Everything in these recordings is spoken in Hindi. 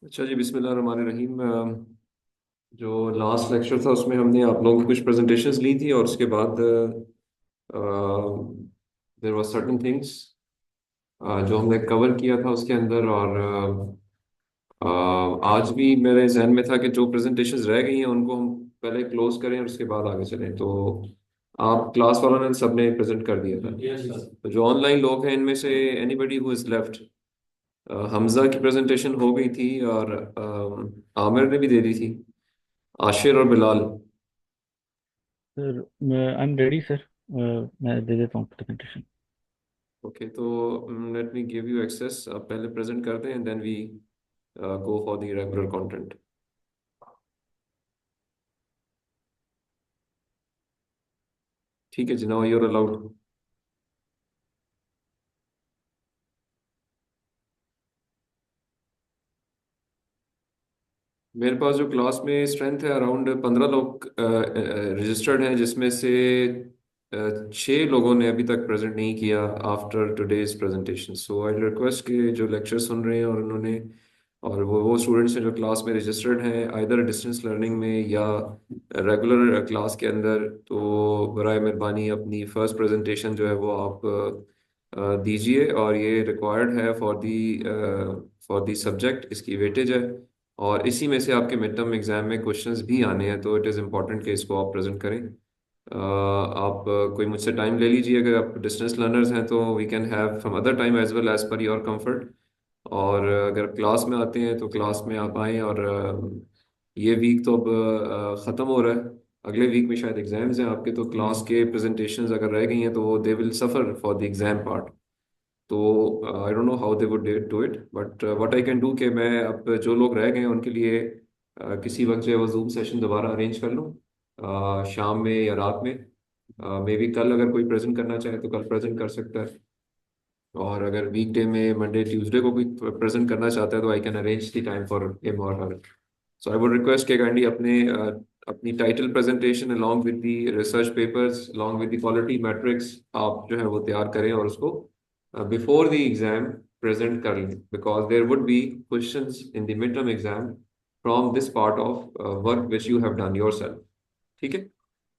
अच्छा जी, बिस्मिल्लाहिर्रहमानिर्रहीम। जो लास्ट लेक्चर था उसमें हमने आप लोगों की कुछ प्रेजेंटेशंस ली थी और उसके बाद देर वाज सर्टेन थिंग्स जो हमने कवर किया था उसके अंदर। और आज भी मेरे जहन में था कि जो प्रेजेंटेशंस रह गई हैं उनको हम पहले क्लोज करें और उसके बाद आगे चलें। तो आप क्लास वालों ने सबने प्रेजेंट कर दिया था। Yes, sir. तो जो ऑनलाइन लोग हैं इनमें से anybody who is left. Hamza की प्रेजेंटेशन हो गई थी और आमिर ने भी दे दी थी। आशिर और Bilal. Sir I am ready sir. मैं दे देता हूँ प्रेजेंटेशन। ओके, तो let me give you access. आप पहले प्रेजेंट कर दें and then we go for the regular content. ठीक है जी, नाउ यू आर अलाउड। मेरे पास जो क्लास में स्ट्रेंथ है अराउंड 15 लोग रजिस्टर्ड हैं, जिसमें से 6 लोगों ने अभी तक प्रेजेंट नहीं किया after today's presentation. So I request कि जो लेक्चर सुन रहे हैं और उन्होंने और वो स्टूडेंट्स हैं जो क्लास में रजिस्टर्ड हैं आइदर डिस्टेंस लर्निंग में या रेगुलर क्लास के अंदर, तो बराए मेहरबानी अपनी फर्स्ट प्रेजेंटेशन जो है वो आप दीजिए। और ये रिक्वायर्ड है फॉर दी सब्जेक्ट, इसकी वेटेज है। और इसी में से आपके मिड टर्म एग्जाम में क्वेश्चंस भी आने हैं, तो इट इज़ इम्पॉर्टेंट कि इसको आप प्रेजेंट करें। आप कोई मुझसे टाइम ले लीजिए। अगर आप डिस्टेंस लर्नर्स हैं तो we can have from other time as well as per your comfort. और अगर क्लास में आते हैं तो क्लास में आप आएँ। और ये वीक तो अब ख़त्म हो रहा है, अगले वीक में शायद एग्जाम्स हैं आपके, तो क्लास के प्रेजेंटेशंस अगर रह गई हैं तो they will suffer for the exam part. तो I don't know how they would do it, but what I can do कि मैं अब जो लोग रह गए हैं उनके लिए किसी वक्त जो है वो जूम सेशन दोबारा अरेंज कर लूँ, शाम में या रात में। मे बी कल अगर कोई प्रेजेंट करना चाहे तो कल प्रेजेंट कर सकता है। और अगर वीकडे में मंडे ट्यूसडे को कोई प्रेजेंट करना चाहता है तो I can arrange the time for him और हर। सो आई वुड रिक्वेस्ट कि काइंडली अपनी title presentation along with the research papers along with the quality matrix आप जो है वो तैयार करें और उसको बिफोर द एग्जाम प्रेजेंट कर लें, because there would be questions in the mid term exam from this part of work which you have done yourself. ठीक है।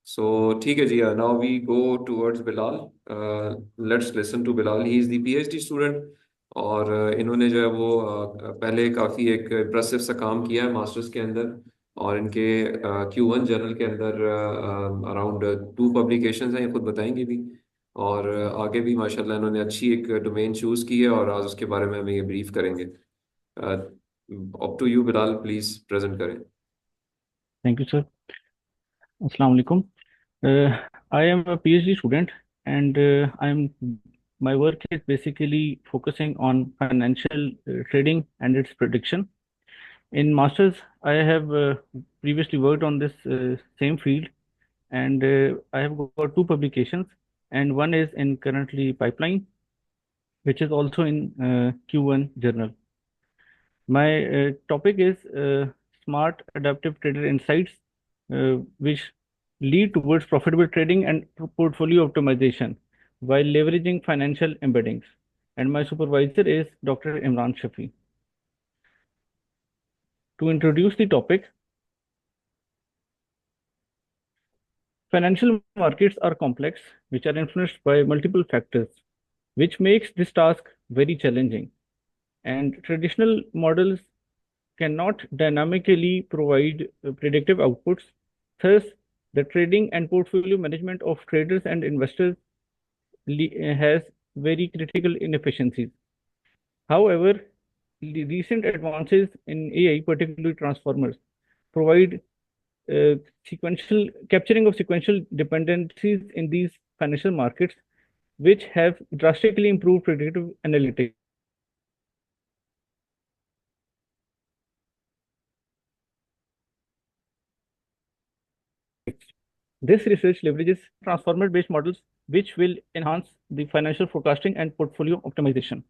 सो ठीक है जी, now we go towards Bilal. Let's listen to Bilal, he is the PhD student. और इन्होंने जो है वो पहले काफ़ी एक इम्प्रेसिव सा काम किया है मास्टर्स के अंदर। और इनके Q1 जर्नल के अंदर अराउंड 2 पब्लिकेशंस हैं, ये खुद बताएंगे भी। और आगे भी माशाल्लाह इन्होंने अच्छी एक डोमेन चूज़ की है और आज उसके बारे में हमें ये ब्रीफ करेंगे। Up to you Bilal, please present करें। Thank you sir. अस्सलाम वालेकुम। I am a PhD student and I am my work is basically focusing on financial trading and its prediction. In masters, I have previously worked on this same field, and I have got 2 publications, and one is in currently pipeline, which is also in Q1 journal. My topic is smart adaptive trader insights, which lead towards profitable trading and portfolio optimization while leveraging financial embeddings. And my supervisor is Dr. Imran Shafi. To introduce the topic, financial markets are complex, which are influenced by multiple factors, which makes this task very challenging. And traditional models cannot dynamically provide predictive outputs. Thus, the trading and portfolio management of traders and investors has very critical inefficiencies. However, the recent advances in AI, particularly transformers, provide sequential capturing of sequential dependencies in these financial markets, which have drastically improved predictive analytics. This research leverages transformer-based models, which will enhance the financial forecasting and portfolio optimization.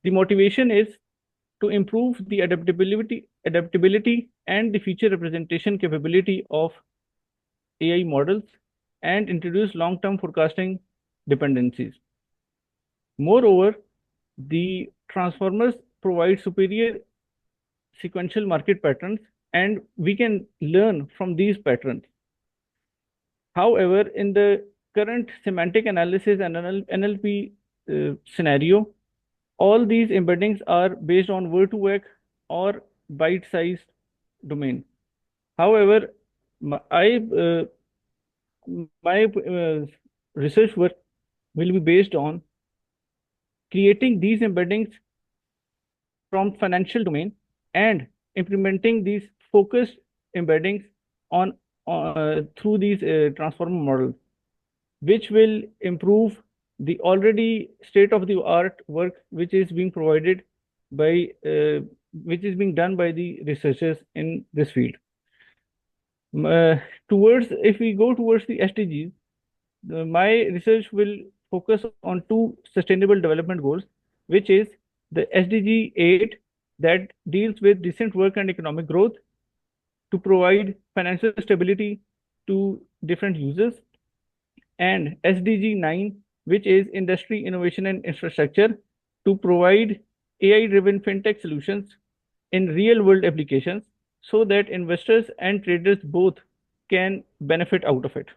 The motivation is to improve the adaptability and the feature representation capability of AI models and introduce long-term forecasting dependencies. Moreover, the transformers provide superior sequential market patterns, and we can learn from these patterns. However, in the current semantic analysis and NLP scenario, all these embeddings are based on word-to-vec or byte-sized domain. However, my research work will be based on creating these embeddings from financial domain and implementing these focused embeddings on through these transformer models, which will improve the already state-of-the-art work which is being provided by which is being done by the researchers in this field. If we go towards the SDGs, my research will focus on two sustainable development goals, which is the SDG 8 that deals with decent work and economic growth to provide financial stability to different users, and SDG 9, which is industry innovation and infrastructure to provide AI-driven fintech solutions in real-world applications so that investors and traders both can benefit out of it.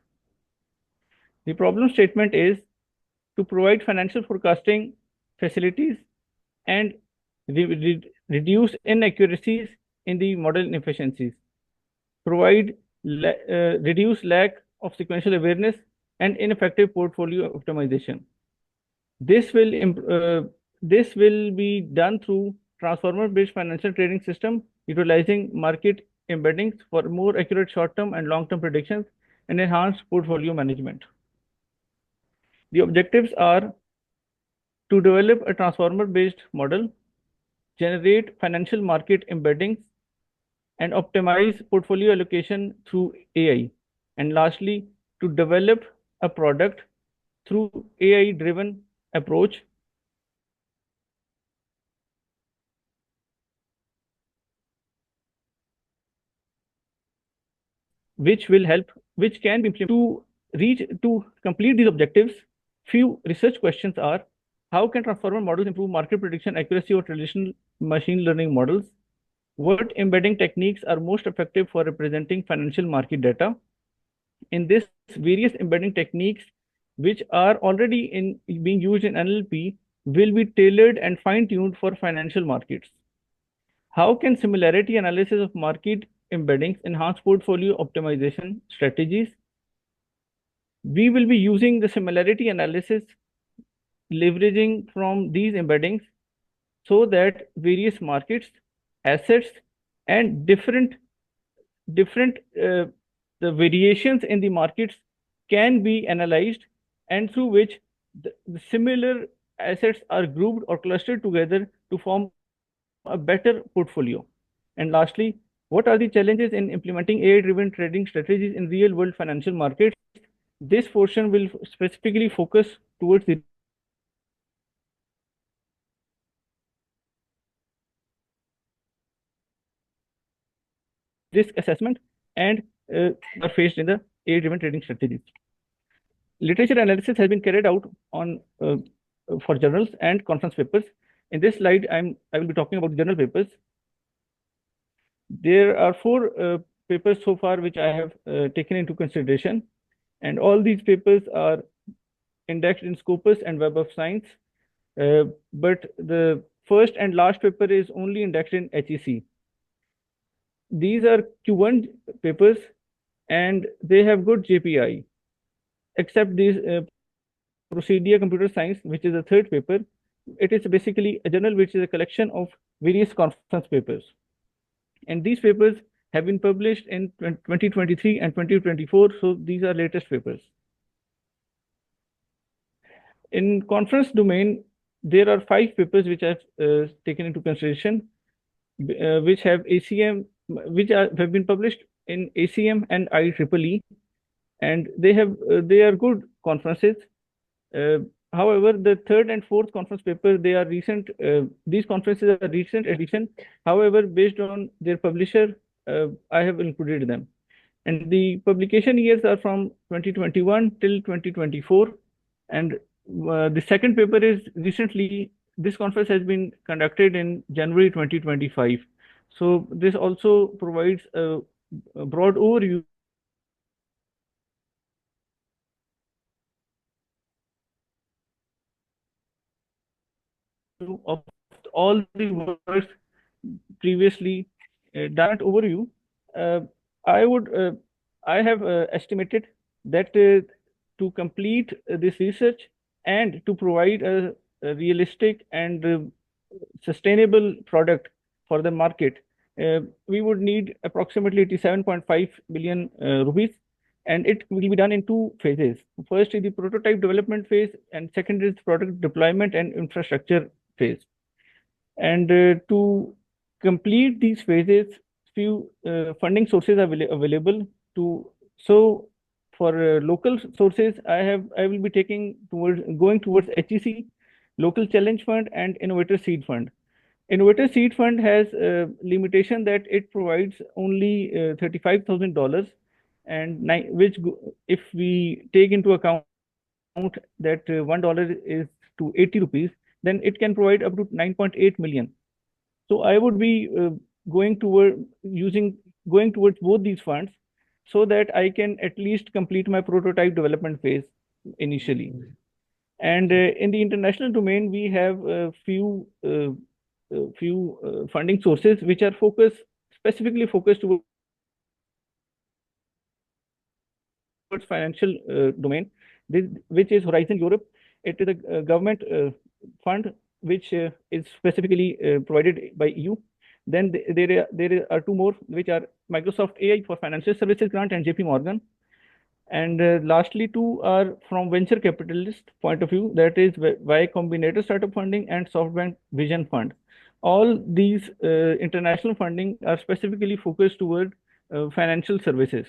The problem statement is to provide financial forecasting facilities and reduce inaccuracies in the model inefficiencies, reduce lack of sequential awareness and ineffective portfolio optimization. This will be done through transformer-based financial trading system utilizing market embeddings for more accurate short-term and long-term predictions and enhanced portfolio management. The objectives are to develop a transformer-based model, generate financial market embeddings, and optimize portfolio allocation through AI. And lastly, to develop a product through AI-driven approach which can be implemented to complete these objectives. Few research questions are: how can transformer models improve market prediction accuracy of traditional machine learning models? What embedding techniques are most effective for representing financial market data? In this, various embedding techniques which are already being used in NLP will be tailored and fine-tuned for financial markets. How can similarity analysis of market embeddings enhance portfolio optimization strategies? We will be using the similarity analysis leveraging from these embeddings so that various markets, assets, and different the variations in the markets can be analyzed, and through which the similar assets are grouped or clustered together to form a better portfolio. And lastly, what are the challenges in implementing AI-driven trading strategies in real-world financial markets? This portion will specifically focus towards the risk assessment and are faced in the AI-driven trading strategies. Literature analysis has been carried out on for journals and conference papers. In this slide, I will be talking about journal papers. There are 4 papers so far which I have taken into consideration, and all these papers are indexed in Scopus and Web of Science, but the first and last paper is only indexed in HEC. These are Q1 papers and they have good JPI, except these Procedia Computer Science, which is the third paper. It is basically a journal which is a collection of various conference papers. And these papers have been published in 2023 and 2024, so these are latest papers. In conference domain, there are 5 papers which I've taken into consideration, which have ACM, have been published in ACM and IEEE, and they are good conferences. However, the third and fourth conference paper, they are recent. These conferences are recent edition. However, based on their publisher, I have included them. And the publication years are from 2021 till 2024. And the second paper is recently, this conference has been conducted in January 2025. So this also provides a broad overview of all the works previously done. Overview, uh, I would I have estimated that to complete this research and to provide a realistic and sustainable product for the market, we would need approximately 87.5 billion rupees, and it will be done in two phases. First is the prototype development phase, and second is product deployment and infrastructure phase. And to complete these phases, few funding sources are available to. So for local sources, I will be taking towards going towards HEC, Local Challenge Fund, and Innovator Seed Fund. Innovator Seed Fund has a limitation that it provides only $35,000, and if we take into account that $1 is to 80 rupees, then it can provide up to 9.8 million. So I would be going towards both these funds so that I can at least complete my prototype development phase initially. And in the international domain, we have a few funding sources which are specifically focused towards financial domain, which is Horizon Europe. It is a government fund which is specifically provided by EU. Then there are two more, which are Microsoft AI for Financial Services Grant and JP Morgan. And lastly, two are from venture capitalist point of view, that is Y Combinator Startup Funding and SoftBank Vision Fund. All these international funding are specifically focused toward financial services.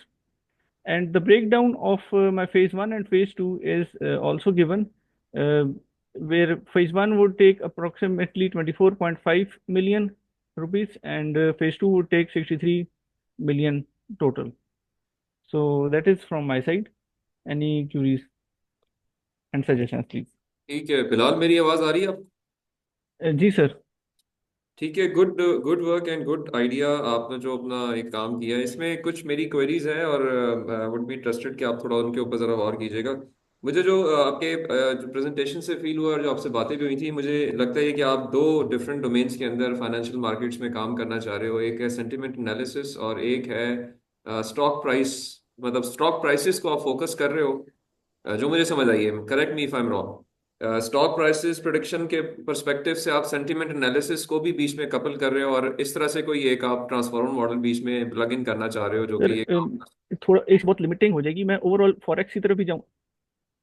And the breakdown of my phase one and phase two is also given, uh, where phase one would take approximately 24.5 million rupees, and phase two would take 63 million total. So that is from my side. Any queries and suggestions, please? ठीक है बिलाल, मेरी आवाज आ रही है? जी सर। ठीक है, good good work and good idea. आपने जो अपना एक काम किया है, इसमें कुछ मेरी क्वेरीज हैं और वुड बी इंटरेस्टेड कि आप थोड़ा उनके ऊपर ज़रा गौर कीजिएगा। मुझे जो आपके जो प्रेजेंटेशन से फील हुआ और जो आपसे बातें भी हुई थी, मुझे लगता है कि आप दो डिफरेंट डोमेन्स के अंदर फाइनेंशियल मार्केट्स में काम करना चाह रहे हो। एक है सेंटिमेंट एनालिसिस और एक है स्टॉक प्राइस, मतलब स्टॉक प्राइसेस को आप फोकस कर रहे हो। जो मुझे समझ आई है, correct me if I am wrong, stock prices prediction के पर्सपेक्टिव से आप सेंटिमेंट एनालिसिस को भी बीच में कपल कर रहे हो, और इस तरह से कोई एक आप ट्रांसफॉर्मर मॉडल बीच में प्लग इन करना चाह रहे हो जो सर, कि ये काम कर। थोड़ा इस बहुत लिमिटिंग हो जाएगी। मैं ओवरऑल फॉरेक्स की तरफ भी जाऊँ,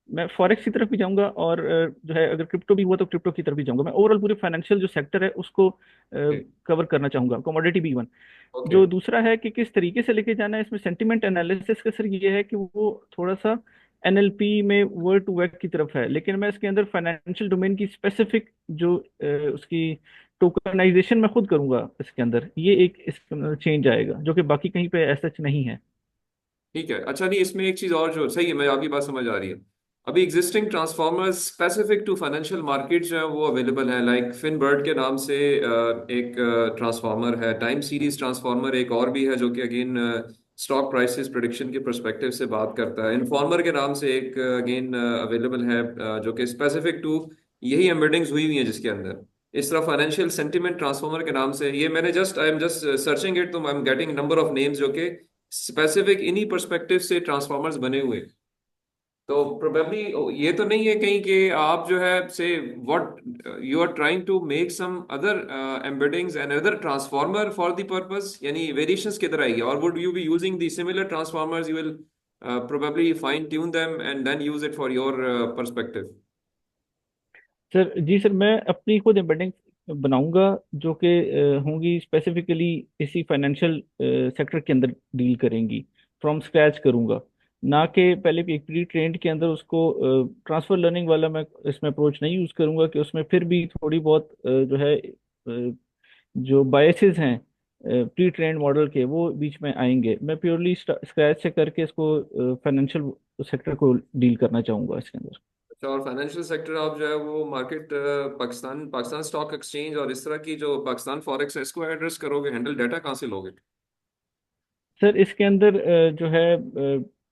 मैं फॉरेक्स की तरफ भी जाऊंगा, और जो है अगर क्रिप्टो भी हुआ तो क्रिप्टो की तरफ भी जाऊंगा। मैं ओवरऑल पूरे फाइनेंशियल जो सेक्टर है उसको कवर करना चाहूंगा, कमोडिटी भी इवन। ओके। जो दूसरा है कि किस तरीके से लेके जाना है, इसमें सेंटिमेंट एनालिसिस का सर ये है कि वो थोड़ा सा एनएलपी में वर्ड टू वर्ड की तरफ है, लेकिन मैं इसके अंदर फाइनेंशियल डोमेन की स्पेसिफिक जो उसकी टोकनाइजेशन मैं खुद करूंगा इसके अंदर। ये एक इस चेंज आएगा जो कि बाकी कहीं पे ऐसा नहीं है। ठीक है, अच्छा नहीं, इसमें एक चीज और जो सही है, मैं आपकी बात समझ आ रही है। अभी existing transformers specific to financial market जो है वो अवेलेबल हैं, लाइक फिनबर्ड के नाम से एक ट्रांसफॉर्मर है, टाइम सीरीज ट्रांसफॉर्मर एक और भी है जो कि अगेन स्टॉक प्राइसेस प्रिडिक्शन के परस्पेक्टिव से बात करता है। इन्फॉर्मर के नाम से एक अगेन अवेलेबल है जो कि स्पेसिफिक टू यही एम्बेडिंग्स हुई हुई है जिसके अंदर। इस तरह फाइनेंशियल सेंटिमेंट ट्रांसफॉर्मर के नाम से, ये मैंने just I am just searching it, तो I am getting number of names जो कि स्पेसिफिक इन्हीं परस्पेक्टिव से ट्रांसफॉर्मर्स बने हुए। तो प्रोबेबली ये तो नहीं है कहीं कि आप जो है से what you are trying to make some other embeddings and other transformer for the purpose, यानी वेरिएशंस किधर आएगी, और would you be using the similar transformers, you will probably fine tune them and then use it for your perspective? Sir ji sir, मैं अपनी खुद एम्बेडिंग बनाऊंगा जो कि होंगी स्पेसिफिकली इसी फाइनेंशियल सेक्टर के अंदर डील करेंगी। फ्रॉम स्क्रैच करूंगा। ना कि पहले भी एक प्री ट्रेंड के अंदर उसको ट्रांसफर लर्निंग वाला मैं इसमें अप्रोच नहीं यूज करूंगा कि उसमें फिर भी थोड़ी बहुत जो है जो बायसेस हैं प्री ट्रेंड मॉडल के वो बीच में आएंगे। मैं प्योरली स्क्रैच से करके इसको फाइनेंशियल सेक्टर को डील करना चाहूंगा इसके अंदर। अच्छा, और फाइनेंशियल सेक्टर आप जो है वो market, Pakistan Pakistan stock exchange और इस तरह की जो पाकिस्तान फॉरेक्स है इसको एड्रेस करोगे, हैंडल डाटा कहाँ से लोगे? सर इसके अंदर जो है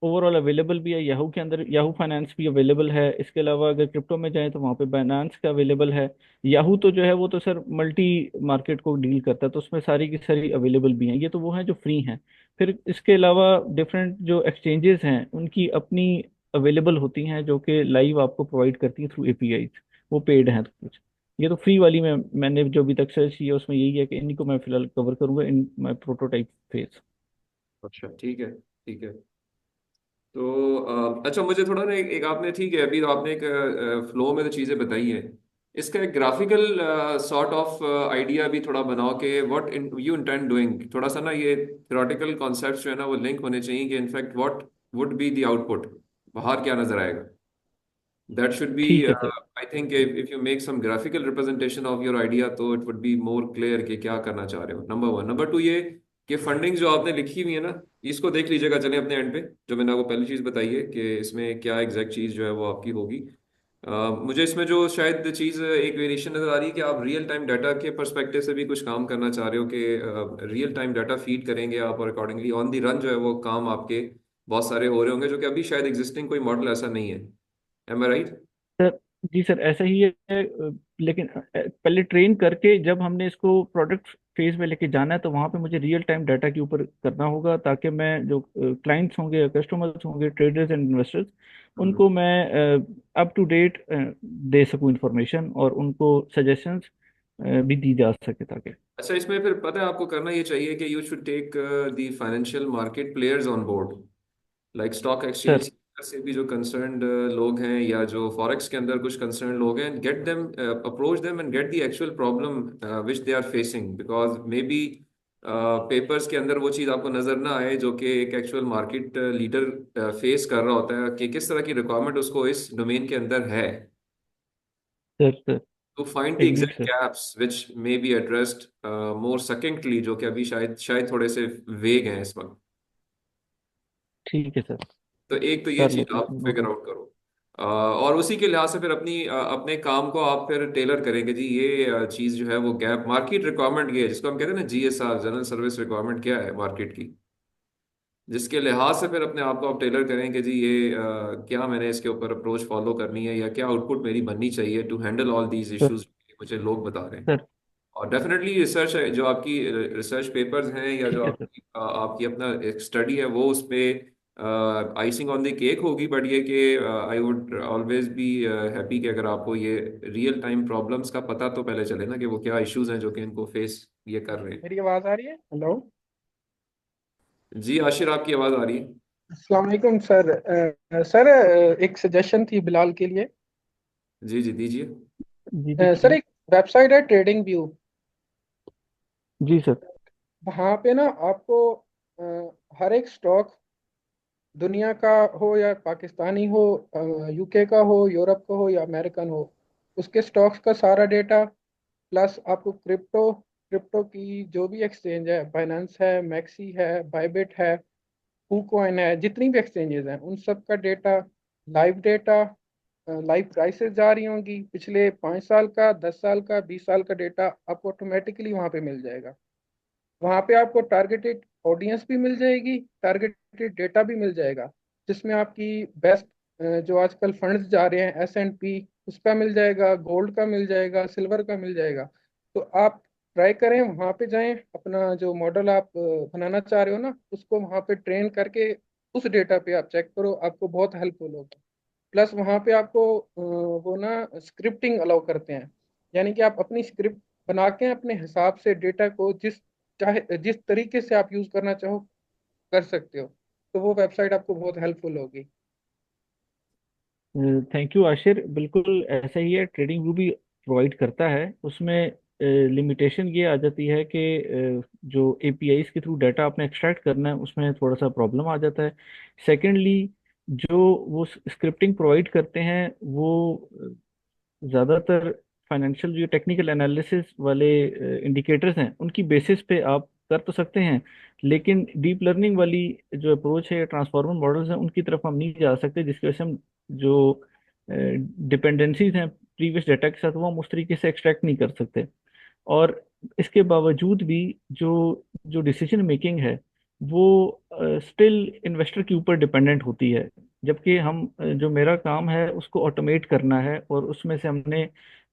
ओवरऑल अवेलेबल भी है, याहू के अंदर याहू फाइनेंस भी अवेलेबल है। इसके अलावा अगर क्रिप्टो में जाए तो वहाँ पे बाइनांस का अवेलेबल है। याहू तो जो है वो तो सर मल्टी मार्केट को डील करता है, तो उसमें सारी की सारी अवेलेबल भी हैं। ये तो वो हैं जो फ्री हैं। फिर इसके अलावा डिफरेंट जो एक्सचेंजेस हैं उनकी अपनी अवेलेबल होती हैं जो कि लाइव आपको प्रोवाइड करती हैं थ्रू एपीआई। वो पेड हैं तो कुछ। ये तो फ्री वाली में मैंने जो अभी तक सर्च किया उसमें यही है कि इन्हीं को मैं फिलहाल कवर करूंगा इन माई प्रोटोटाइप फेज। अच्छा, ठीक है, ठीक है। तो अच्छा, मुझे थोड़ा ना एक आपने, ठीक है, अभी तो आपने एक फ्लो में तो चीज़ें बताई हैं। इसका एक ग्राफिकल सॉर्ट ऑफ आइडिया भी थोड़ा बनाओ कि व्हाट यू इंटेंड डूइंग। थोड़ा सा ना ये थ्योरेटिकल कॉन्सेप्ट्स जो है ना वो लिंक होने चाहिए कि in fact what would be the output, बाहर क्या नजर आएगा। That should be, ठीक है sir. I think, if you make some graphical representation of your idea, तो it would be more clear कि क्या करना चाह रहे हो। Number one. नंबर टू, ये कि फंडिंग जो आपने लिखी हुई है ना, इसको देख लीजिएगा चले अपने एंड पे, जो मैंने आपको पहली चीज़ बताई है कि इसमें क्या एग्जैक्ट चीज़ जो है वो आपकी होगी। मुझे इसमें जो शायद चीज़ एक वेरिएशन नज़र आ रही है कि आप रियल टाइम डाटा के परस्पेक्टिव से भी कुछ काम करना चाह रहे हो कि रियल टाइम डाटा फीड करेंगे आप और अकॉर्डिंगली ऑन दी रन जो है वो काम आपके बहुत सारे हो रहे होंगे, जो कि अभी शायद एग्जिस्टिंग कोई मॉडल ऐसा नहीं है। एम आई राइट? सर जी सर ऐसा ही है। लेकिन पहले ट्रेन करके जब हमने इसको प्रोडक्ट फेज में लेके जाना है तो वहाँ पे मुझे रियल टाइम डाटा के ऊपर करना होगा, ताकि मैं जो क्लाइंट्स होंगे, कस्टमर्स होंगे, ट्रेडर्स एंड इन्वेस्टर्स, उनको मैं अप टू डेट दे सकूँ इंफॉर्मेशन और उनको सजेशंस भी दी जा सके ताकि। अच्छा, इसमें फिर पता है आपको करना ये चाहिए कि you should take the financial market players on board, like stock sir exchange से भी जो कंसर्न्ड लोग हैं या जो फॉरेक्स के अंदर कुछ कंसर्न लोग हैं, get them, approach them and get the actual problem which they are facing, because may be papers के अंदर वो चीज़ आपको नजर ना आए जो कि एक एक्चुअल मार्केट लीडर फेस कर रहा होता है कि किस तरह की रिक्वायरमेंट उसको इस डोमेन के अंदर है। Sir sir to find the agreed exact sir. gaps which may be addressed more succinctly, जो कि अभी शायद शायद थोड़े से वेग हैं इस वक्त। ठीक है सर। तो एक तो ये कर चीज लेते आप हैं, नो फिगर डाउट। आउट करो। और उसी के लिहाज से फिर अपने काम को आप फिर टेलर करेंगे जी, ये चीज जो है वो गैप मार्केट रिक्वायरमेंट ये है जिसको हम कहते हैं ना जीएसआर, जनरल सर्विस रिक्वायरमेंट क्या है मार्केट की, जिसके लिहाज से फिर अपने आप को आप टेलर करें कि जी ये क्या मैंने इसके ऊपर अप्रोच फॉलो करनी है या क्या आउटपुट मेरी बननी चाहिए to handle all these sir issues मुझे लोग बता रहे हैं। सर और डेफिनेटली रिसर्च है, जो आपकी रिसर्च पेपर्स हैं या जो ठीक है सर। आपकी अपना एक स्टडी है वो उस पे आइसिंग ऑन द केक होगी। बट ये कि I would always be happy कि अगर आपको ये रियल टाइम प्रॉब्लम्स का पता तो पहले चले ना कि वो क्या इश्यूज हैं जो कि इनको फेस ये कर रहे हैं। मेरी आवाज़ आ रही है? हेलो। जी आशिर, आपकी आवाज़ आ रही है। अस्सलाम वालेकुम सर। सर एक सजेशन थी बिलाल के लिए। जी जी, दीजिए। जी सर दीजिए। एक वेबसाइट है ट्रेडिंग व्यू। जी सर। वहाँ पे ना आपको हर एक स्टॉक, दुनिया का हो या पाकिस्तानी हो, यूके का हो, यूरोप का हो या अमेरिकन हो, उसके स्टॉक्स का सारा डेटा, प्लस आपको क्रिप्टो क्रिप्टो की जो भी एक्सचेंज है, बाइनेंस है, मैक्सी है, बाइबिट है, कूकॉइन है, जितनी भी एक्सचेंजेस हैं उन सब का data, live data, live prices जा रही होंगी, पिछले 5 साल का, 10 साल का, 20 साल का डेटा आपको ऑटोमेटिकली वहाँ पे मिल जाएगा। वहाँ पे आपको टारगेटेड ऑडियंस भी मिल जाएगी, टारगेटेड डेटा भी मिल जाएगा, जिसमें आपकी बेस्ट जो आजकल फंड्स जा रहे हैं S&P, उसका मिल जाएगा, गोल्ड का मिल जाएगा, सिल्वर का मिल जाएगा। तो आप ट्राई करें, वहाँ पे जाएं, अपना जो मॉडल आप बनाना चाह रहे हो ना उसको वहाँ पे ट्रेन करके उस डेटा पे आप चेक करो, आपको बहुत हेल्पफुल होगा। प्लस वहाँ पे आपको वो ना स्क्रिप्टिंग अलाउ करते हैं, यानी कि आप अपनी स्क्रिप्ट बना के अपने हिसाब से डेटा को जिस तरीके से आप यूज करना चाहो कर सकते हो। तो वो वेबसाइट आपको बहुत हेल्पफुल होगी। Thank you Ashir. बिल्कुल ऐसा ही है, ट्रेडिंग व्यू भी प्रोवाइड करता है। उसमें लिमिटेशन ये आ जाती है कि जो एपीआईज के थ्रू डाटा आपने एक्सट्रैक्ट करना है उसमें थोड़ा सा प्रॉब्लम आ जाता है। सेकेंडली जो वो स्क्रिप्टिंग प्रोवाइड करते हैं वो ज़्यादातर फाइनेंशियल जो टेक्निकल एनालिसिस वाले इंडिकेटर्स हैं उनकी बेसिस पे आप कर तो सकते हैं, लेकिन डीप लर्निंग वाली जो अप्रोच है, ट्रांसफॉर्मर मॉडल्स हैं, उनकी तरफ हम नहीं जा सकते, जिसकी वजह से हम जो डिपेंडेंसीज हैं प्रीवियस डाटा के साथ वो हम उस तरीके से एक्सट्रैक्ट नहीं कर सकते। और इसके बावजूद भी जो जो डिसीजन मेकिंग है वो स्टिल इन्वेस्टर के ऊपर डिपेंडेंट होती है। जबकि हम जो मेरा काम है उसको ऑटोमेट करना है, और उसमें से हमने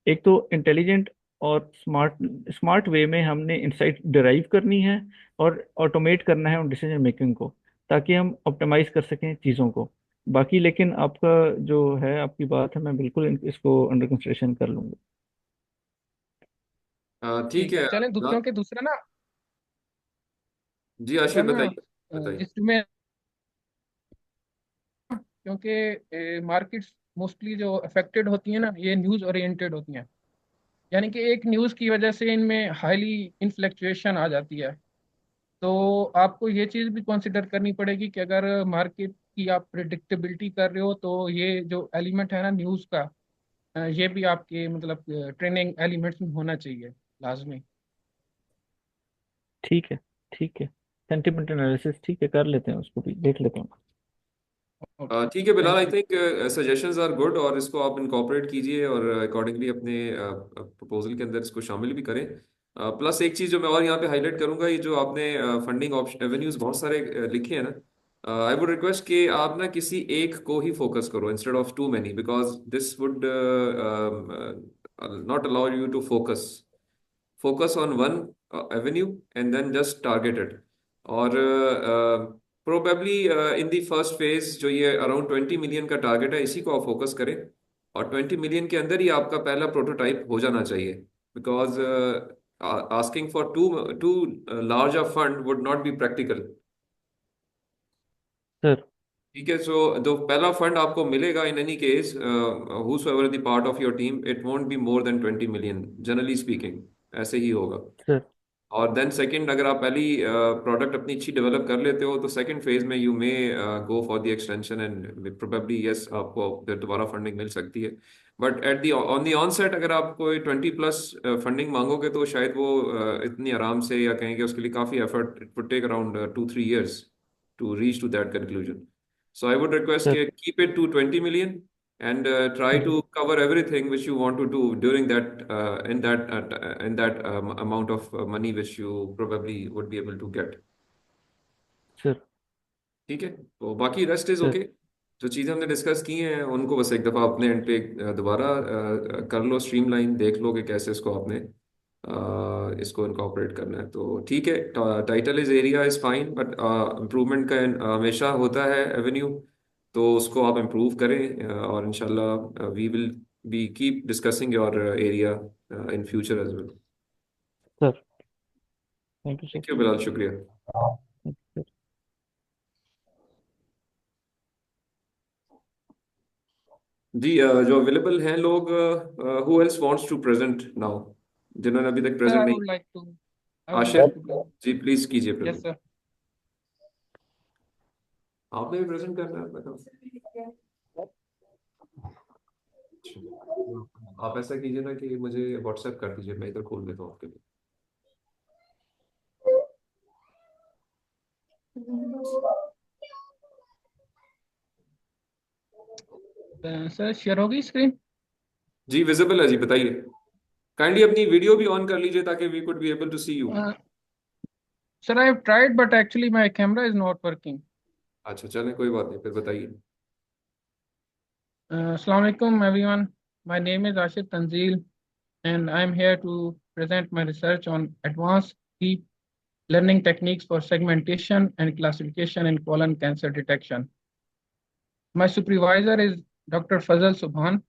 एक तो इंटेलिजेंट और स्मार्ट स्मार्ट वे में हमने इंसाइट डिराइव करनी है और ऑटोमेट करना है उन डिसीजन मेकिंग को, ताकि हम ऑप्टिमाइज कर सकें चीज़ों को। बाकी लेकिन आपका जो है, आपकी बात है, मैं बिल्कुल इसको अंडर कंसिडरेशन कर लूंगा। ठीक ठीक है, है। चलें क्योंकि दूसरा ना, जी अगर आशिफ, ना बताइए बताइए। जिसमें, क्योंकि मार्केट्स मोस्टली जो अफेक्टेड होती हैं ना, ये न्यूज़ ओरिएंटेड होती हैं। यानी कि एक न्यूज़ की वजह से इनमें हाईली इन्फ्लेक्चुएशन आ जाती है। तो आपको ये चीज़ भी कंसिडर करनी पड़ेगी कि अगर मार्केट की आप प्रिडिक्टेबिलिटी कर रहे हो तो ये जो एलिमेंट है ना न्यूज़ का, ये भी आपके मतलब ट्रेनिंग एलिमेंट्स में होना चाहिए लाजमी। ठीक है, ठीक है। सेंटिमेंट एनालिसिस ठीक है, कर लेते हैं, उसको भी देख लेते हैं। ओके, ठीक है Bilal, thank I you. Think suggestions are good, और इसको आप इनकॉर्पोरेट कीजिए और अकॉर्डिंगली अपने प्रपोजल के अंदर इसको शामिल भी करें। प्लस एक चीज़ जो मैं और यहाँ पे हाईलाइट करूंगा, ये जो आपने फंडिंग ऑप्शन एवेन्यूज बहुत सारे लिखे हैं ना, आई वुड रिक्वेस्ट कि आप ना किसी एक को ही फोकस करो instead of too many, because this would not allow you to focus on one avenue and then just targeted. और probably in the first phase जो ये अराउंड 20 मिलियन का टारगेट है, इसी को आप फोकस करें, और 20 मिलियन के अंदर ही आपका पहला प्रोटोटाइप हो जाना चाहिए, because asking for to too large a fund would not be practical. Sir. ठीक है, सो जो पहला फंड आपको मिलेगा in any case, whosoever the part of your team, it won't be more than 20 million, generally speaking ऐसे ही होगा। सर। और देन सेकंड, अगर आप पहली प्रोडक्ट अपनी अच्छी डेवलप कर लेते हो तो सेकंड फेज में you may go for the extension, and probably yes आपको फिर दोबारा फंडिंग मिल सकती है। But at the on the onset अगर आप कोई 20+ फंडिंग मांगोगे तो शायद वो इतनी आराम से, या कहेंगे उसके लिए काफ़ी effort, it would take around 2-3 years to reach to that conclusion. So I would request sir. keep it to 20 million, and try to जी। cover everything which you want to do during that in that amount of money which you probably would be able to get. Sir. ठीक है, तो बाकी रेस्ट इज सर। ओके। जो चीज़ें हमने डिस्कस की हैं उनको बस एक दफ़ा अपने एंड पे दोबारा कर लो, स्ट्रीमलाइन देख लो कि कैसे इसको आपने इसको इनकॉर्पोरेट करना है। तो ठीक है, title is area is fine, but improvement का हमेशा होता है एवेन्यू, तो उसको आप इम्प्रूव करें, और इंशाल्लाह we will be keep discussing your area in future as well. Sir. Thank you sir. Thank you Bilal, शुक्रिया। जी जो अवेलेबल हैं लोग, who else wants to present now, जिन्होंने अभी तक सर प्रेजेंट आई नहीं। Would like to, I would like Ashif, to present. जी प्लीज कीजिए यस प्रेजेंट। सर। आपने भी प्रेजेंट करना है, बताओ। आप ऐसा कीजिए ना कि मुझे व्हाट्सएप कर दीजिए, मैं इधर खोल देता हूँ आपके लिए। सर शेयर होगी स्क्रीन? जी विजिबल है जी, बताइए। काइंडली अपनी वीडियो भी ऑन कर लीजिए ताकि we could be able to see you. Sir I have tried but actually my camera is not working. अच्छा चलें, कोई बात नहीं, फिर बताइए। अस्सलाम वालेकुम everyone, my name is Ashif Tanzeel and I am here to present my research on advanced deep learning techniques for segmentation and classification in colon cancer detection. My supervisor is Dr. Fazal Subhan.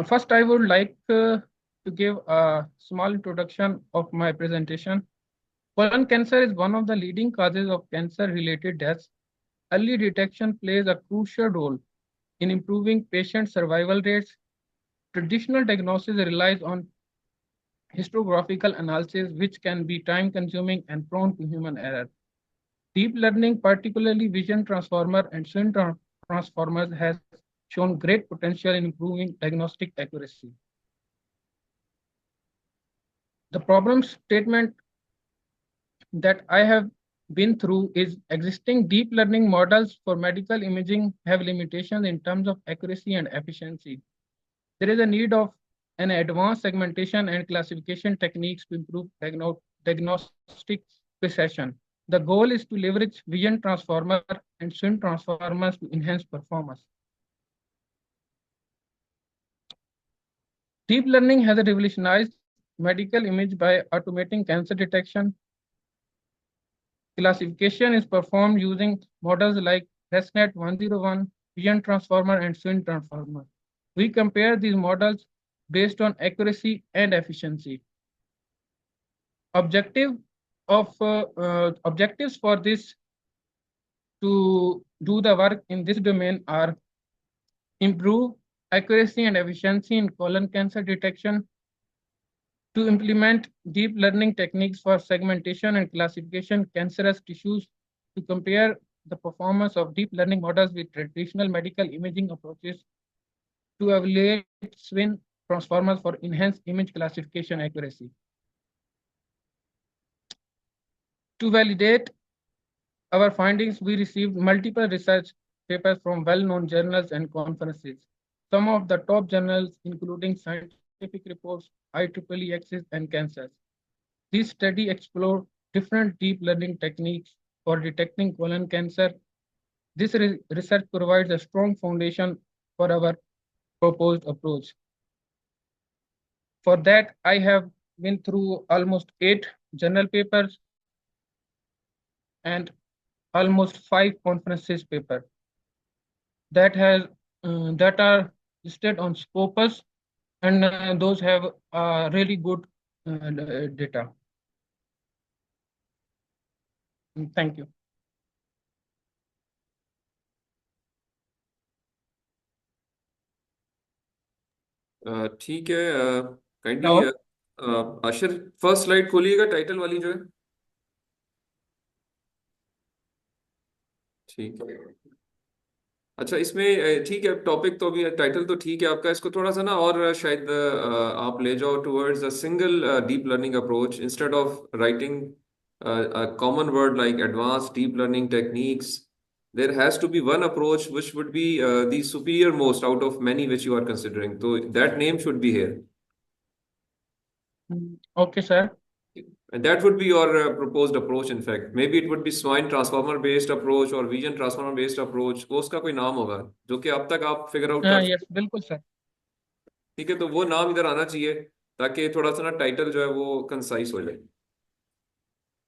First, I would like to give a small introduction of my presentation. Colon cancer is one of the leading causes of cancer-related deaths. Early detection plays a crucial role in improving patient survival rates. Traditional diagnosis relies on histographical analysis, which can be time consuming and prone to human error. Deep learning, particularly vision transformer and swim transformers, has shown great potential in improving diagnostic accuracy. The problem statement that I have been through is existing deep learning models for medical imaging have limitations in terms of accuracy and efficiency. There is a need of an advanced segmentation and classification techniques to improve diagnostic precision. The goal is to leverage vision transformer and swim transformers to enhance performance. Deep learning has revolutionized medical image by automating cancer detection. Classification is performed using models like ResNet 101, Vision Transformer, and Swim Transformer. We compare these models based on accuracy and efficiency. Objectives for this to do the work in this domain are improve accuracy and efficiency in colon cancer detection, to implement deep learning techniques for segmentation and classification cancerous tissues, to compare the performance of deep learning models with traditional medical imaging approaches, to evaluate swim transformers for enhanced image classification accuracy. To validate our findings, we received multiple research papers from well-known journals and conferences. Some of the top journals, including Scientific Reports, IEEE Access, and Cancers. This study explored different deep learning techniques for detecting colon cancer. This research provides a strong foundation for our proposed approach. For that, I have been through almost 8 journal papers and almost 5 conferences paper that are listed on Scopus, and those have really good data. Thank you. ठीक है, काइंडली आशिर फर्स्ट स्लाइड खोलिएगा, टाइटल वाली जो है। ठीक है, अच्छा इसमें ठीक है, टॉपिक तो अभी टाइटल तो ठीक है आपका, इसको थोड़ा सा ना और शायद आप ले जाओ towards a single deep learning approach instead of writing common word like advance deep learning techniques. There has to be one approach which would be the superior most out of many which you are considering. So that name should be here. Okay, sir. And that would be your proposed approach. In fact, maybe it would be swine transformer based approach or vision transformer based approach. वो उसका कोई नाम होगा जो कि अब तक आप फिगर आउट कर Yes, बिल्कुल सर. ठीक है, तो वो नाम इधर आना चाहिए ताकि थोड़ा सा ना टाइटल जो है वो कंसाइज हो जाए.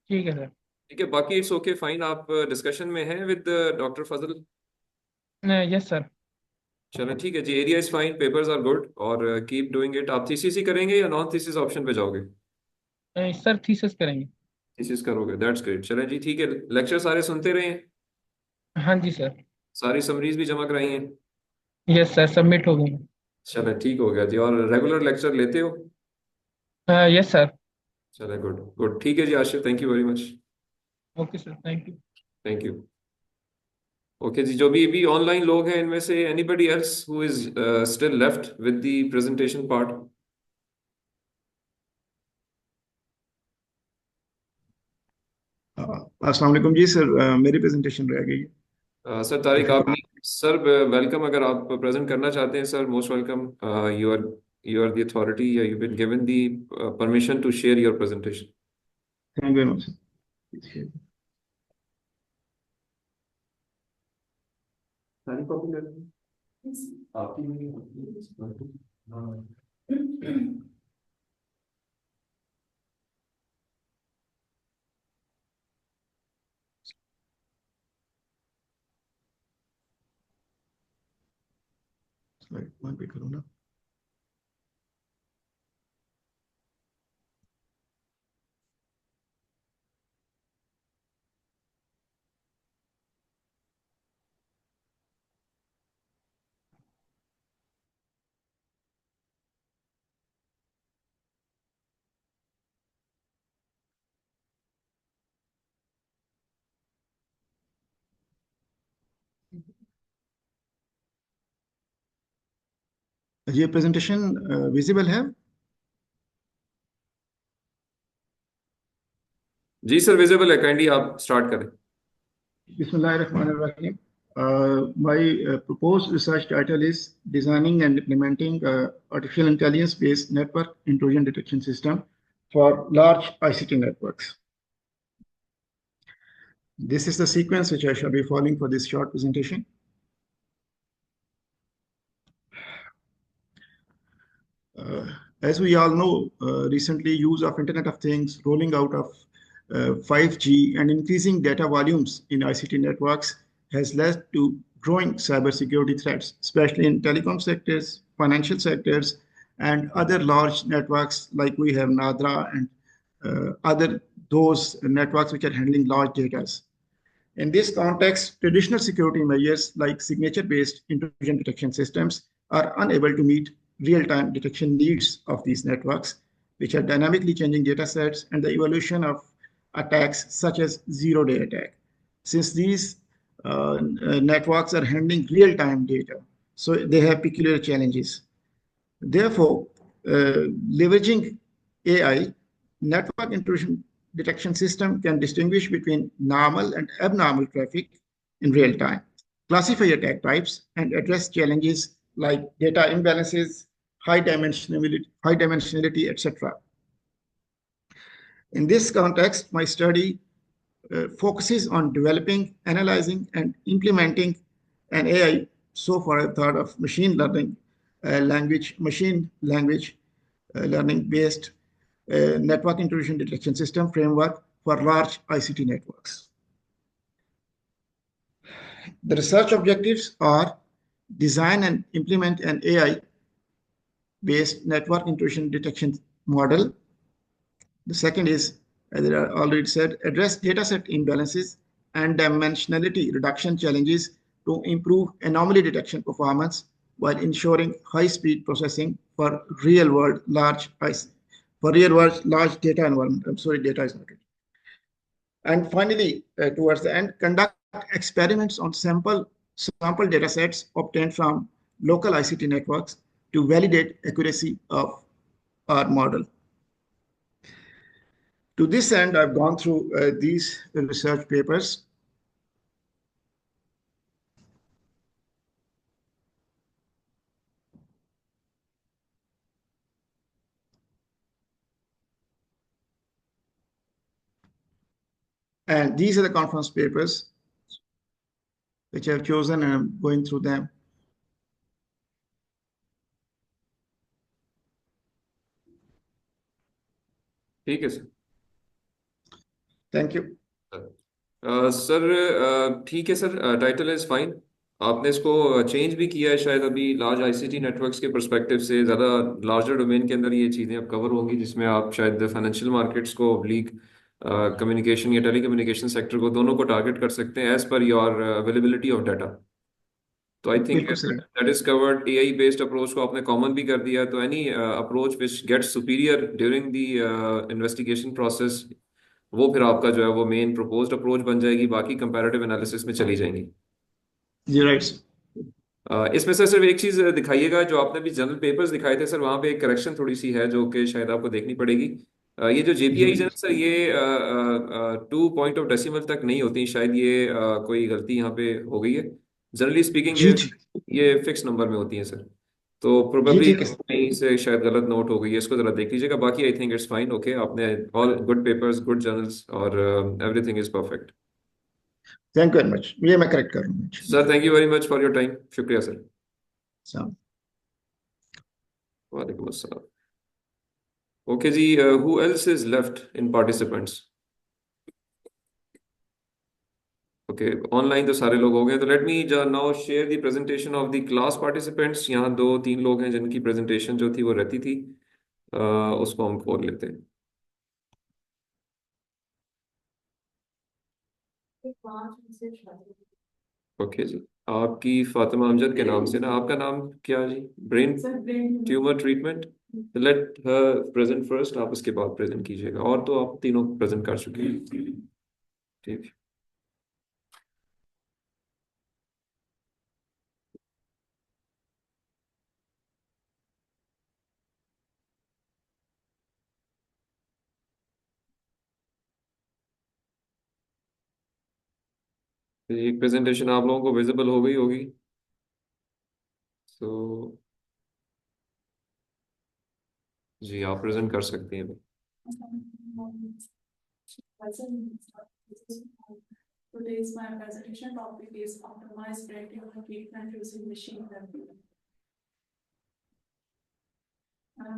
ठीक है सर. ठीक है, बाकी इट्स ओके फाइन. आप डिस्कशन में हैं with doctor Fazal? Yes sir. चलो ठीक है जी, area is fine, papers are good और कीप डूइंग इट. आप थीसिस ही करेंगे या नॉन थीसिस ऑप्शन पे जाओगे? सर थीसिस करेंगे. थीसिस करोगे, दैट्स ग्रेट. चलें जी ठीक है, लेक्चर सारे सुनते रहे हैं? हाँ जी सर. सारी समरीज भी जमा कराई हैं? यस सर, सबमिट हो गई. चलो ठीक हो गया जी. और रेगुलर लेक्चर लेते हो? Yes sir. चलो गुड गुड, ठीक है जी Ashif, thank you very much. Okay sir, thank you. Thank you. Okay जी, जो भी ऑनलाइन लोग हैं इनमें से anybody else who is still left with the presentation part? अस्सलाम वालेकुम जी सर, मेरी प्रेजेंटेशन रह गई है. सर तारिक, आप नहीं सर, वेलकम. अगर आप प्रेजेंट करना चाहते हैं sir, most welcome. You are the authority, you been given the permission to share your presentation. Thank you very much sir. सारी कॉपी कर आपकी नहीं वहाँ पे करो ना. ये प्रेजेंटेशन विजिबल है? जी सर, विजिबल है। काइंडली आप स्टार्ट करें। Bismillahirrahmanirrahim. My proposed research title is Designing and Implementing Artificial Intelligence-Based Network Intrusion Detection System for Large ICT Networks. This is the sequence which I shall be following for this short presentation. As we all know, recently use of Internet of Things, rolling out of 5G and increasing data volumes in ICT networks has led to growing cybersecurity threats, especially in telecom sectors, financial sectors, and other large networks like we have NADRA and other those networks which are handling large data. In this context, traditional security measures like signature-based intrusion detection systems are unable to meet real-time detection needs of these networks, which are dynamically changing data sets and the evolution of attacks such as zero-day attack. Since these networks are handling real-time data, so they have peculiar challenges. Therefore, leveraging AI, network intrusion detection system can distinguish between normal and abnormal traffic in real time, classify attack types, and address challenges like data imbalances, high dimensionality, etc. In this context, my study focuses on developing, analyzing, and implementing an AI. So far, I've thought of machine learning learning based network intrusion detection system framework for large ICT networks. The research objectives are design and implement an AI-based network intrusion detection model. The second is, as I already said, address dataset imbalances and dimensionality reduction challenges to improve anomaly detection performance while ensuring high-speed processing for real-world large data environment. I'm sorry, data is not it. And finally, towards the end, conduct experiments on sample data sets obtained from local ICT networks to validate accuracy of our model. To this end, I've gone through these research papers. And these are the conference papers which I've chosen, and I'm going through them. ठीक है सर। Thank you. सर ठीक है सर, टाइटल इज फाइन। आपने इसको चेंज भी किया है शायद अभी लार्ज आईसीटी नेटवर्क्स के पर्सपेक्टिव से, ज़्यादा लार्जर डोमेन के अंदर ये चीज़ें अब कवर होंगी, जिसमें आप शायद फाइनेंशियल मार्केट्स को, ऑब्लिक कम्युनिकेशन या टेली कम्युनिकेशन सेक्टर को, दोनों को टारगेट कर सकते हैं as per your availability of data. तो आई थिंक बिल्कुल सही। That is covered. AI based approach को आपने कॉमन भी कर दिया, तो any approach which gets superior during the investigation process, वो फिर आपका जो है वो मेन प्रपोज्ड अप्रोच बन जाएगी, बाकी कंपैरेटिव एनालिसिस में चली जाएंगी। जी राइट। इसमें सर सिर्फ एक चीज दिखाइएगा, जो आपने भी जनरल पेपर्स दिखाए थे सर, वहाँ पे एक करेक्शन थोड़ी सी है जो कि शायद आपको देखनी पड़ेगी। ये जो जेपीआई है सर, ये 2 पॉइंट ऑफ डेसिमल तक नहीं होती, शायद ये कोई गलती यहाँ पे हो गई है। जनरली स्पीकिंग ये फिक्स नंबर में होती है सर, तो प्रोबेबली कहीं से शायद गलत नोट हो गई है, इसको जरा देख लीजिएगा। बाकी I think it's fine, okay. आपने all good papers, good journals, और everything is perfect. Thank you very much. ये मैं करेक्ट कर लूँगा sir. Thank you very much for your time. शुक्रिया सर। वालेकुम अस्सलाम। ओके जी, who else is left in participants? Okay, online तो सारे लोग हो गए, तो let me now share the presentation of the class participants. यहाँ 2-3 लोग हैं जिनकी प्रेजेंटेशन जो थी वो रहती थी, उसको हम खोल लेते हैं। ओके जी, आपकी फातिमा अमजद के नाम से ना, आपका नाम क्या जी? Brain tumour treatment. Let her present first, आप उसके बाद प्रेजेंट कीजिएगा। और तो आप तीनों प्रेजेंट कर चुके हैं, ठीक है। ये प्रेजेंटेशन आप लोगों को विजिबल हो गई होगी। तो जी आप प्रेजेंट कर सकती हैं। Today's my presentation topic is optimized predictive treatment using machine learning.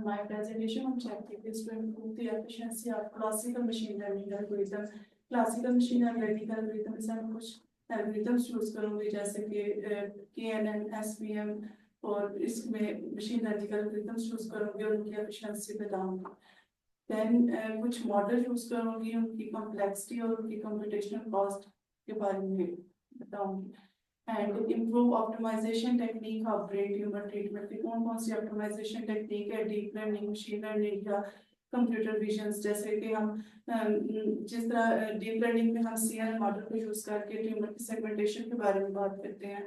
My presentation objective is to improve the efficiency of classical machine learning algorithm. Classical machine learning algorithm से हम कुछ algorithms use करूँगी जैसे कि KNN, SVM और इसमें machine learning algorithms use करूँगी और उनकी efficiency बताऊँगी। Then कुछ मॉडल यूज करूँगी उनकी कॉम्प्लेक्सिटी और उनकी कंप्यूटेशनल कॉस्ट के बारे में बताऊँगी and improve optimization technique of brain tumour treatment की कौन सी ऑप्टिमाइजेशन टेक्निक है डीप लर्निंग मशीन लर्निंग या कंप्यूटर विजन जैसे कि हम जिस तरह डीप लर्निंग में हम CNN मॉडल को यूज करके ट्यूमर की सेगमेंटेशन के बारे में बात करते हैं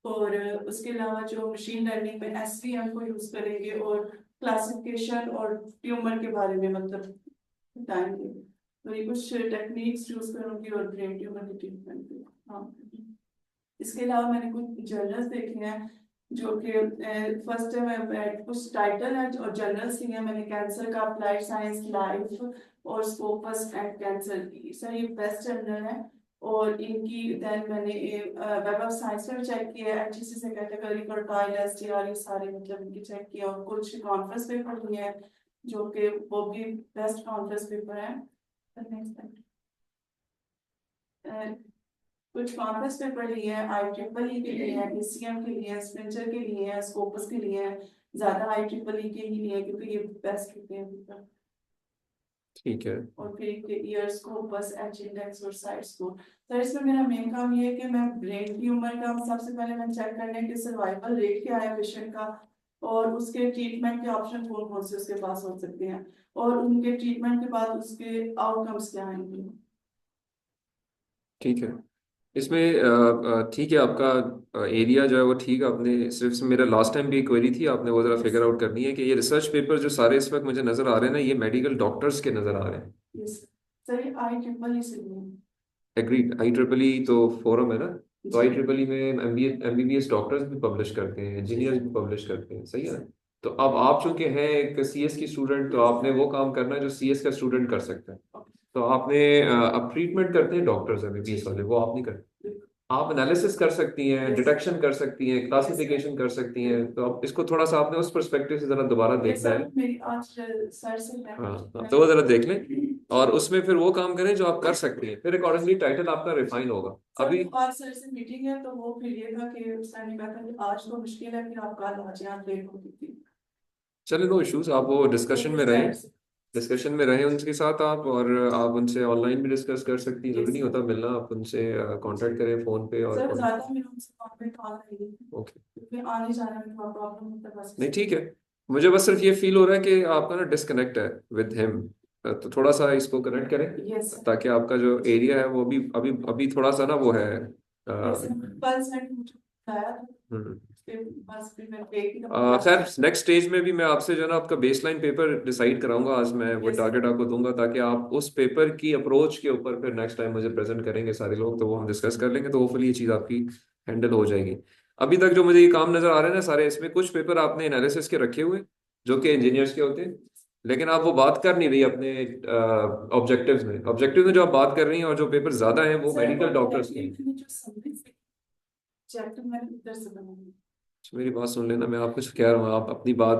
और उसके अलावा जो मशीन लर्निंग में SVM को यूज करेंगे और क्लासिफिकेशन और ट्यूमर के बारे में मतलब बताएंगे। तो ये कुछ टेक्निक्स यूज करूंगी और ब्रेन ट्यूमर की ट्रीटमेंट पे। हाँ, इसके अलावा मैंने कुछ जर्नल्स देखे हैं जो कि फर्स्ट में कुछ टाइटल है और जर्नल्स लिए हैं मैंने कैंसर का अप्लाइड साइंस लाइफ और स्कोपस एंड कैंसर की सर ये बेस्ट जर्नल है और इनकी देन मैंने वेब ऑफ साइंस में चेक किया HCC से कैटेगरी कर्टाइल STR ये सारे मतलब इनकी चेक किया और कुछ कॉन्फ्रेंस पेपर लिए हैं जो कि वो भी बेस्ट कॉन्फ्रेंस पेपर है। कुछ कॉन्फ्रेंस पेपर लिए हैं IEEE के लिए हैं ECM के लिए हैं स्पेंसर के लिए हैं स्कोपस के लिए हैं ज्यादा IEEE के ही लिए क्योंकि ये बेस्ट होते हैं पेपर। ठीक है। और फिर के ईयर्स को बस एच इंडेक्स और साइड्स को सर इसमें मेरा मेन काम ये है कि मैं ब्रेन ट्यूमर का सबसे पहले मैं चेक करने की सर्वाइवल रेट क्या है पेशेंट का और उसके ट्रीटमेंट के ऑप्शन कौन कौन से उसके पास हो सकते हैं और उनके ट्रीटमेंट के बाद उसके आउटकम्स क्या आएंगे। ठीक है। इसमें ठीक है आपका एरिया जो है वो ठीक है। आपने सिर्फ से मेरा लास्ट टाइम भी एक क्वेरी थी आपने वो जरा फिगर आउट करनी है कि ये रिसर्च पेपर जो सारे इस वक्त मुझे नजर आ रहे हैं ना ये मेडिकल डॉक्टर्स के नजर आ रहे हैं। यस सर ये IEEE से नहीं एग्रीड। IEEE तो फोरम है ना तो IEEE में MBBS डॉक्टर्स भी पब्लिश करते हैं इंजीनियर्स भी पब्लिश करते हैं सही है ना। तो अब आप चूंकि हैं एक CS की स्टूडेंट तो आपने वो काम करना है जो CS का स्टूडेंट कर सकता है। तो आपने अब ट्रीटमेंट करते हैं डॉक्टर्स MBBS वाले वो आप नहीं करते। आप एनालिसिस कर सकती हैं डिटेक्शन कर सकती हैं क्लासिफिकेशन कर सकती हैं। तो अब इसको थोड़ा सा आपने उस पर्सपेक्टिव से जरा दोबारा देखना है। मेरी आज सर से हाँ आप तो वो जरा देख लें और उसमें फिर वो काम करें जो आप कर सकती हैं फिर अकॉर्डिंगली टाइटल आपका रिफाइन होगा। अभी आज सर से मीटिंग है तो वो फिर ये था कि सर ने कहा था कि आज तो मुश्किल है फिर आप कल आ जाए आप लेट होती थी। चले नो इश्यूज आप वो डिस्कशन में रहें उनके साथ आप और आप उनसे ऑनलाइन भी डिस्कस कर सकती हैं। जरूरी नहीं होता मिलना आप उनसे कांटेक्ट करें फोन पे और सर ज्यादा मेरे उनसे कांटेक्ट आ रही है ओके क्योंकि आने जाने में थोड़ा प्रॉब्लम होता है बस नहीं ठीक है। मुझे बस सिर्फ ये फील हो रहा है कि आपका ना डिस्कनेक्ट है विद हिम तो थोड़ा सा इसको कनेक्ट करें यस ताकि आपका जो एरिया है वो भी अभी अभी थोड़ा सा ना वो है कल सर ने मुझे बताया हम्म। बस फिर मैं देख ही खैर नेक्स्ट स्टेज में भी मैं आपसे जो है ना आपका बेसलाइन पेपर डिसाइड कराऊंगा आज मैं वो Yes. टारगेट आपको दूंगा ताकि आप उस पेपर की अप्रोच के ऊपर फिर नेक्स्ट टाइम मुझे प्रेजेंट करेंगे सारे लोग तो वो हम डिस्कस कर लेंगे तो होपफुली ये चीज़ आपकी हैंडल हो जाएगी। अभी तक जो मुझे ये काम नजर आ रहे हैं ना सारे इसमें कुछ पेपर आपने एनालिसिस के रखे हुए जो कि इंजीनियर्स के होते हैं लेकिन आप वो बात कर नहीं रही अपने ऑब्जेक्टिव्स में जो आप बात कर रही हैं और जो पेपर ज्यादा हैं वो मेडिकल डॉक्टर्स के हैं। चैप्टर मैंने इधर से बनाया मेरी बात सुन लेना मैं आपको कह रहा हूँ आप अपनी बात